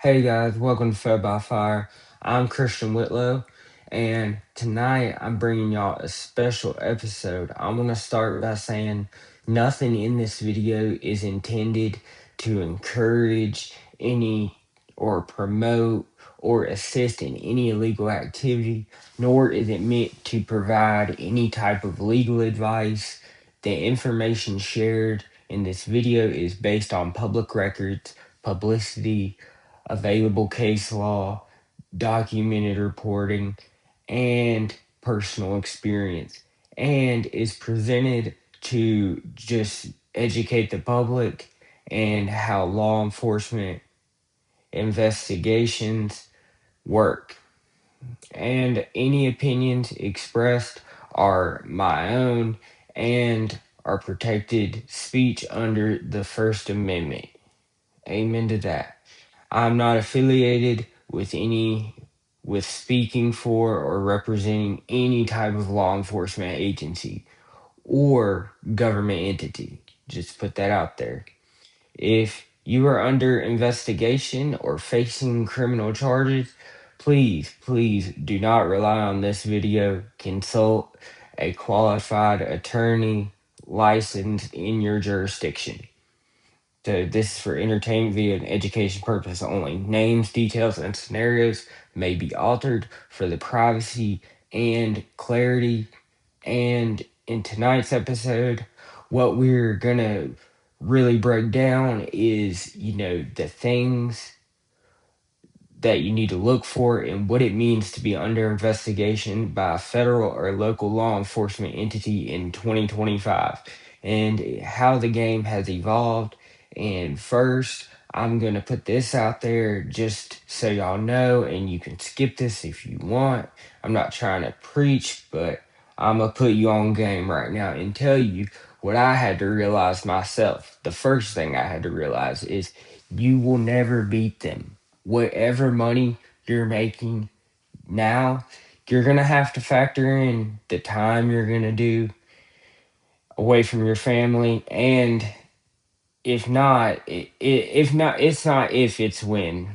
Hey guys, welcome to Fed by Fire. I'm Christian Whitlow, and tonight I'm bringing y'all a special episode. I want to start by saying nothing in this video is intended to encourage any or promote or assist in any illegal activity, nor is it meant to provide any type of legal advice. The information shared in this video is based on public records, publicity, available case law, documented reporting, and personal experience, and is presented to just educate the public and how law enforcement investigations work. And any opinions expressed are my own and are protected speech under the First Amendment. Amen to that. I'm not affiliated with speaking for or representing any type of law enforcement agency or government entity. Just put that out there. If you are under investigation or facing criminal charges, please do not rely on this video. Consult a qualified attorney licensed in your jurisdiction. So this is for entertainment via and education purpose only. Names, details, and scenarios may be altered for the privacy and clarity. And in tonight's episode, what we're gonna really break down is, the things that you need to look for and what it means to be under investigation by a federal or local law enforcement entity in 2025 and how the game has evolved. And first, I'm going to put this out there just so y'all know, and you can skip this if you want. I'm not trying to preach, but I'm going to put you on game right now and tell you what I had to realize myself. The first thing I had to realize is you will never beat them. Whatever money you're making now, you're going to have to factor in the time you're going to do away from your family. And if not, it's not if, it's when.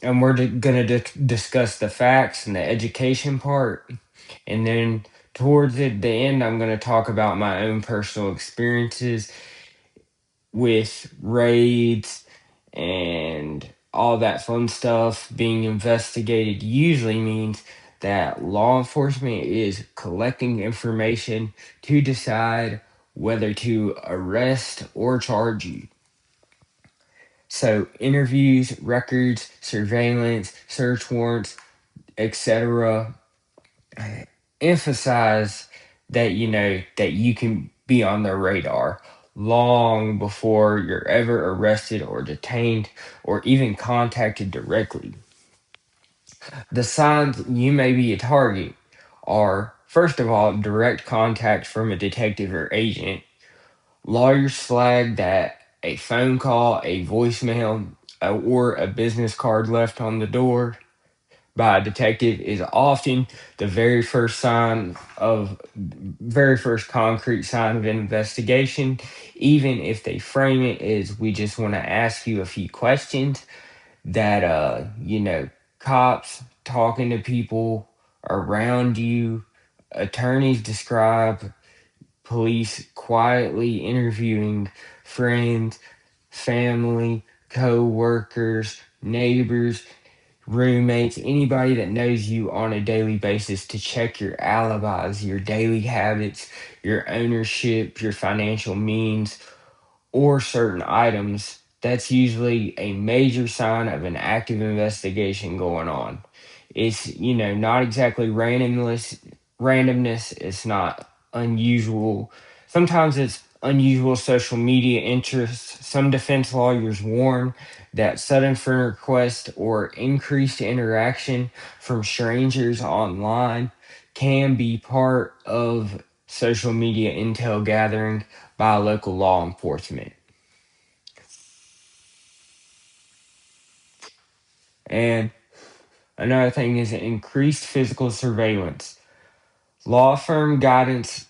And we're going to discuss the facts and the education part. And then towards the end, I'm going to talk about my own personal experiences with raids and all that fun stuff. Being investigated usually means that law enforcement is collecting information to decide whether to arrest or charge you. So interviews, records, surveillance, search warrants, etc. emphasize that that you can be on their radar long before you're ever arrested or detained or even contacted directly. The signs you may be a target are, first of all, direct contact from a detective or agent. Lawyers flag that a phone call, a voicemail, or a business card left on the door by a detective is often the very first concrete sign of an investigation, even if they frame it as we just want to ask you a few questions. That cops talking to people around you, attorneys describe police quietly interviewing friends, family, co-workers, neighbors, roommates, anybody that knows you on a daily basis to check your alibis, your daily habits, your ownership, your financial means, or certain items. That's usually a major sign of an active investigation going on. It's, not exactly randomness. It's not unusual. Sometimes it's unusual social media interests. Some defense lawyers warn that sudden friend request or increased interaction from strangers online can be part of social media intel gathering by local law enforcement. And another thing is increased physical surveillance. Law firm guidance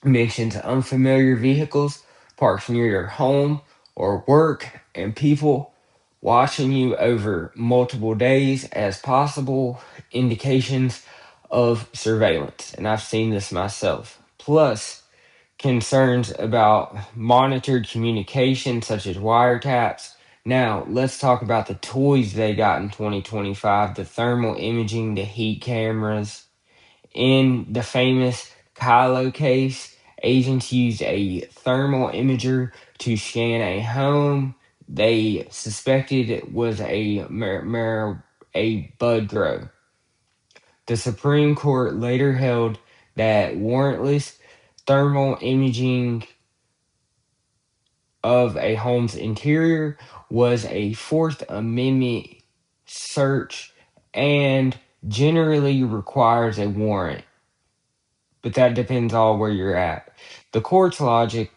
mentions unfamiliar vehicles parked near your home or work, and people watching you over multiple days as possible indications of surveillance. And I've seen this myself. Plus, concerns about monitored communication, such as wiretaps. Now, let's talk about the toys they got in 2025, the thermal imaging, the heat cameras. In the famous Kylo case, agents used a thermal imager to scan a home they suspected it was a bud grow. The Supreme Court later held that warrantless thermal imaging of a home's interior was a Fourth Amendment search and generally requires a warrant, but that depends on where you're at. The court's logic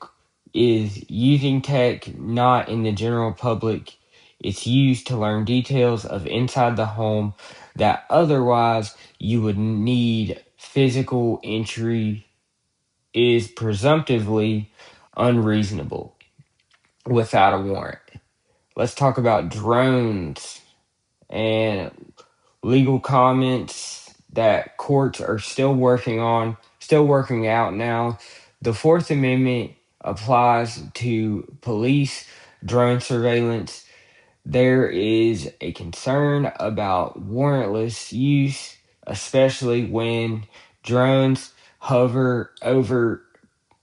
is using tech not in the general public. It's used to learn details of inside the home that otherwise you would need physical entry is presumptively unreasonable without a warrant. Let's talk about drones and legal comments that courts are still working on, still working out now. The Fourth Amendment applies to police drone surveillance. There is a concern about warrantless use, especially when drones hover over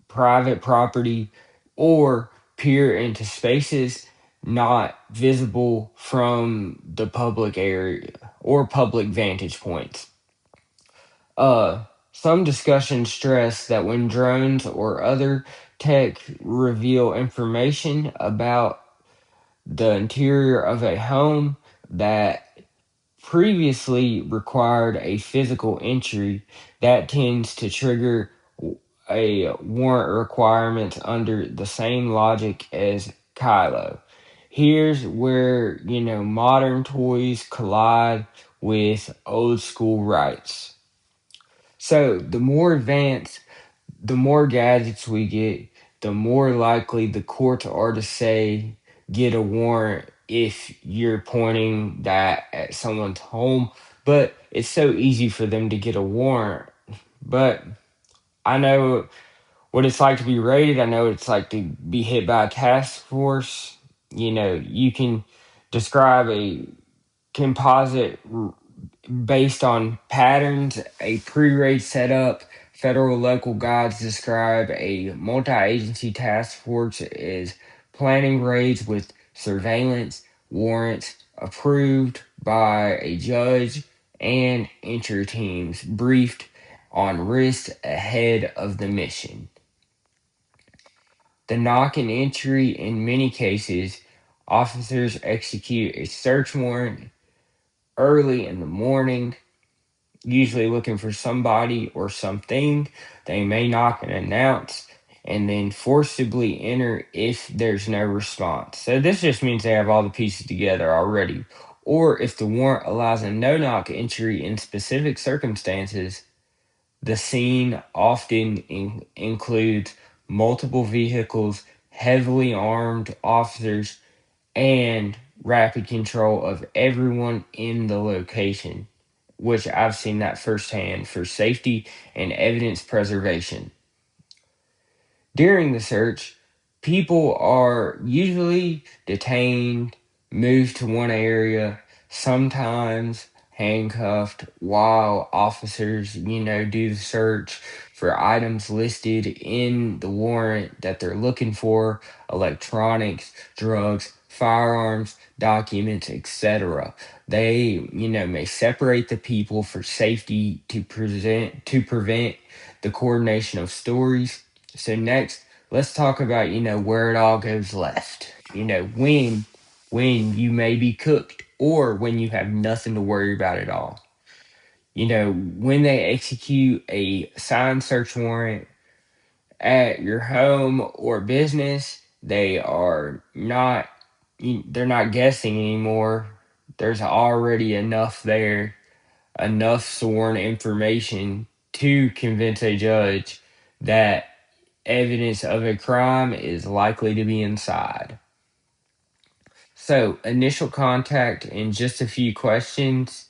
private property or peer into spaces not visible from the public area or public vantage points. Some discussions stress that when drones or other tech reveal information about the interior of a home that previously required a physical entry, that tends to trigger a warrant requirement under the same logic as Kylo. Here's where, modern toys collide with old school rights. So, the more advanced, the more gadgets we get, the more likely the courts are to say, get a warrant if you're pointing that at someone's home. But it's so easy for them to get a warrant. But I know what it's like to be raided. I know what it's like to be hit by a task force. You can describe a composite based on patterns, a pre-raid setup. Federal local guides describe a multi-agency task force as planning raids with surveillance warrants approved by a judge and entry teams briefed on risk ahead of the mission. The knock and entry, in many cases, officers execute a search warrant early in the morning, usually looking for somebody or something. They may knock and announce and then forcibly enter if there's no response. So this just means they have all the pieces together already. Or if the warrant allows a no knock entry in specific circumstances, the scene often includes multiple vehicles, heavily armed officers, and rapid control of everyone in the location, which I've seen that firsthand for safety and evidence preservation. During the search, people are usually detained, moved to one area, sometimes handcuffed while officers, do the search for items listed in the warrant that they're looking for, electronics, drugs, firearms, documents, etc. They, may separate the people for safety to prevent the coordination of stories. So next, let's talk about, where it all goes left. When you may be cooked or when you have nothing to worry about at all. When they execute a signed search warrant at your home or business, they're not guessing anymore. There's already enough there, enough sworn information to convince a judge that evidence of a crime is likely to be inside. So, initial contact and just a few questions.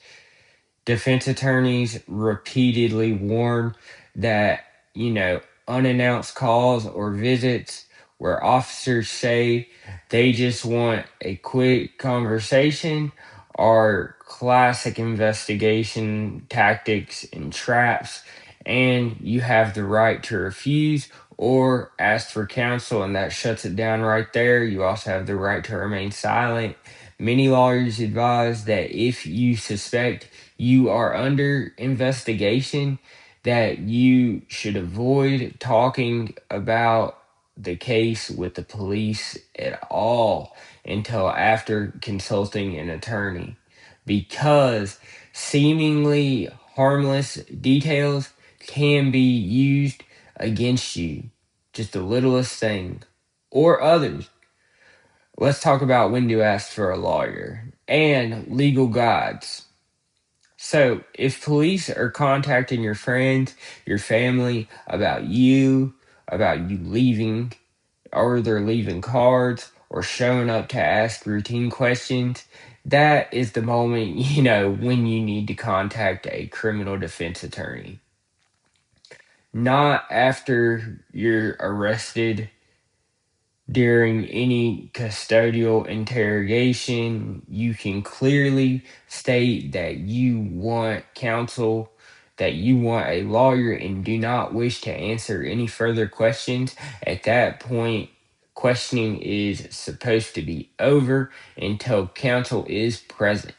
Defense attorneys repeatedly warn that, unannounced calls or visits where officers say they just want a quick conversation are classic investigation tactics and traps, and you have the right to refuse or ask for counsel, and that shuts it down right there. You also have the right to remain silent. Many lawyers advise that if you suspect you are under investigation, that you should avoid talking about the case with the police at all until after consulting an attorney, because seemingly harmless details can be used against you. Just the littlest thing or others. Let's talk about when to ask for a lawyer and legal guides. So, if police are contacting your friends, your family about you leaving, or they're leaving cards or showing up to ask routine questions, that is the moment, when you need to contact a criminal defense attorney. Not after you're arrested during any custodial interrogation. You can clearly state that you want counsel, that you want a lawyer, and do not wish to answer any further questions. At that point, questioning is supposed to be over until counsel is present.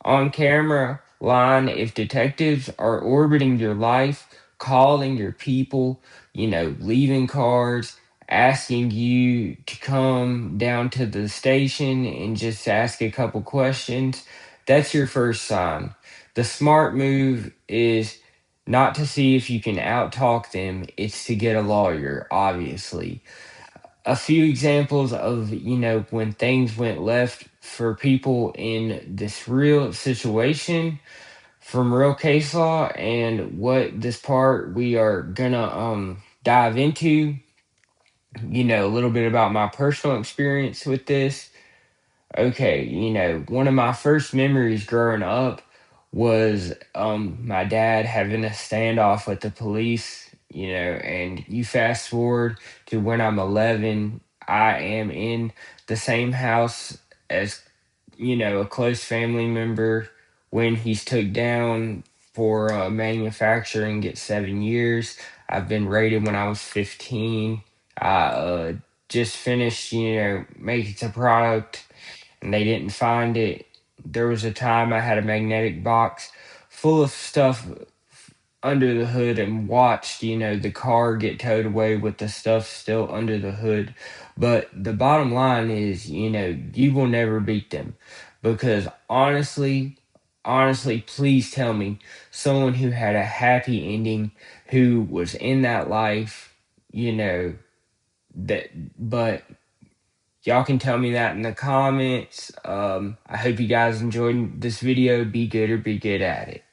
On camera line, if detectives are orbiting your life, calling your people, leaving cards, asking you to come down to the station and just ask a couple questions, that's your first sign. The smart move is not to see if you can outtalk them, it's to get a lawyer, obviously. A few examples of when things went left for people in this real situation from real case law, and what this part we are gonna dive into, a little bit about my personal experience with this. Okay, one of my first memories growing up was my dad having a standoff with the police, and you fast forward to when I'm 11, I am in the same house as, a close family member when he's took down for manufacturing, get 7 years. I've been raided when I was 15. I just finished, making some product and they didn't find it. There was a time I had a magnetic box full of stuff under the hood and watched, the car get towed away with the stuff still under the hood. But the bottom line is, you will never beat them, because honestly, please tell me someone who had a happy ending, who was in that life, that, but y'all can tell me that in the comments. I hope you guys enjoyed this video. Be good or be good at it.